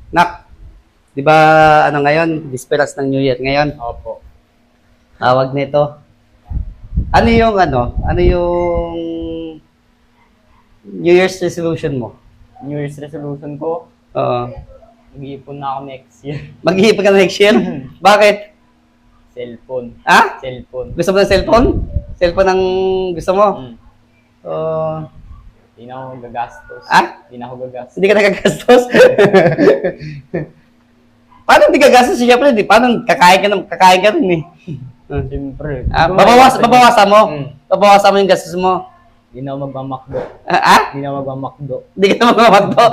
Nak, di ba ano ngayon? Disperas ng New Year ngayon. Opo. Tawag nito. Ano yung ano? Ano yung New Year's resolution mo? New Year's resolution ko, Oo. mag-iipon na ako next year. Mag-iipon ka na next year? Bakit? Cellphone. Ha? Cellphone. Gusto mo ng cellphone? Cellphone ang gusto mo? Mm. Hindi na ako gagastos. Ah? Hindi na ako gagastos. Hindi ka nagagastos? Paano hindi gagastos? Siyempre, paano kakain ka rin eh. Siyempre. Babawasan mo? Mm. Babawasan mo yung gastos mo? Hindi na ako magmamakdo. Ah? Hindi na ako magmamakdo. Hindi ka na magmamagdo.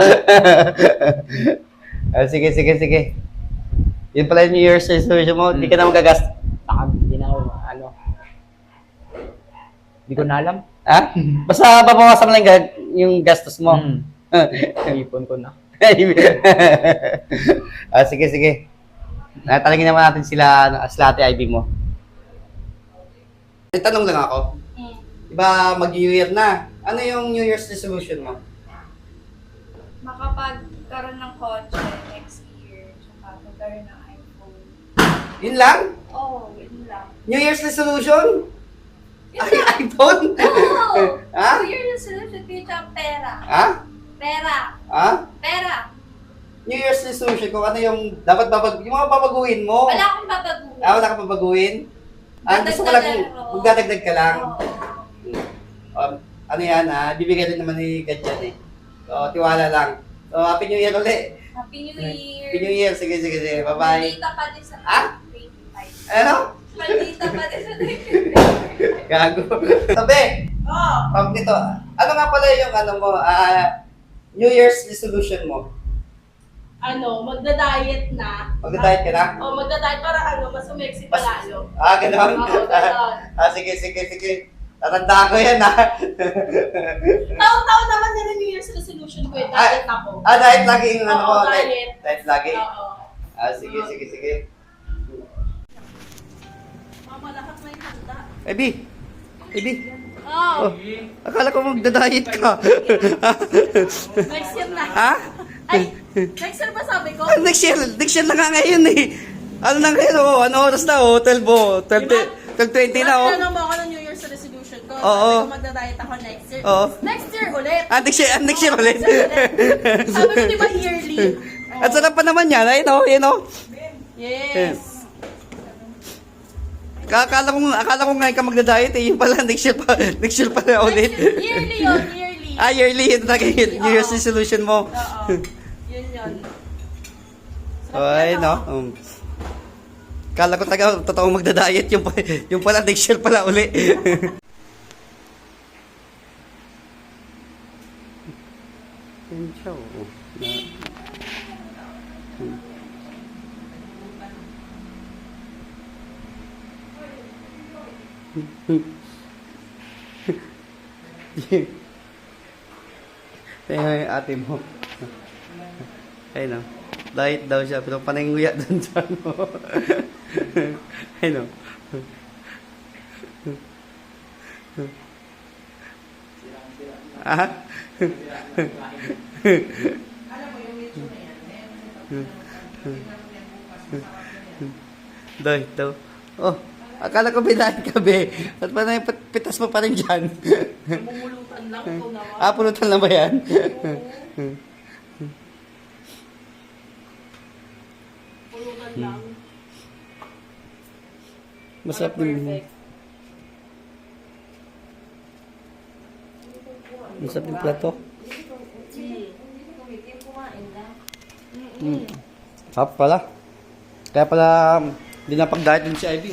Sige. Yun pala yung New Year's resolution mo, hindi ka na magagastos. Hindi na ako, Hindi ko na alam. Ha? Basta babawasan mo lang yung gastos mo. Iipon ko na. Sige. Talagin naman natin sila Ate Ivy mo. May tanong lang ako. Diba mag-New Year na? Ano yung New Year's resolution mo? Makapagkaroon ng kotse next year, tsaka magkaroon ng iPhone. Yun lang? Oh, yun lang. New Year's resolution? Yun Ay, lang. iPhone? Oh! Ha? New Year's resolution ko yung pera. Ha? Pera. Ha? Pera. New Year's resolution ko, ano yung dapat yung mga babaguhin mo? Wala akong babaguhin. Wala ka babaguhin? Gusto ko lang, magdadagdag ka lang. Ano yan bibigyan din naman ni God yan eh. So, tiwala lang. So, Happy New Year ulit. Happy New Year. Happy New Year. Sige. Bye-bye. Maldita pa din sa Ha? 25. Ano? Maldita pa din sa 25. Gago. Sabi, Oh! pag nito, ano nga pala yung ano mo, New Year's resolution mo? Magda-diet na. Magda-diet ka na? Magda-diet para mas umeksi pa lalo. Ganon? Oo, ganon. Sige. Tatandaan ko yan Taon-taon naman na New Year's resolution ko diet ako. Diet lagi yung ano mo? Oo, diet. Diet lagi? Oo. Sige. Mama, lahat may handa. Ivy! Oh, Akala ko magda-diet ka. next year na. Ha? Ay, next year ba sabi ko? Next year na nga ngayon eh. Ano na ngayon ano oras na 12:20 na Ano mo ako ng New Year's resolution ko? Oo. Sabi ko magda-diet ako next year. Oo. Next year ulit. Next year ulit. Sabi ko di ba yearly? At sarap pa naman yan, ayun o. Yes. Akala ko ngayon ka magda-diet eh. Yung pala, next year pa na ulit. Yearly yun, yearly. Yearly, yun talaga yun. New Year's resolution mo. Oo. Yun. Ay, no. Akala ko talaga, totoong magda-diet. Yung pala, next year pala uli. Yung ate mo. Ayun o. Diet daw siya, pero panay nguya dun sa ano. Ayun o. Diet daw. Oh, akala ko may diet ka, be. At panay pitas mo pa rin dyan. Namumulutan lang ito naman. Pulutan lang ba yan? Pulutan lang. Masarap din. Perfect. Masarap din plato. Sarap pala. Kaya pala, hindi na pag-diet din si Ivy.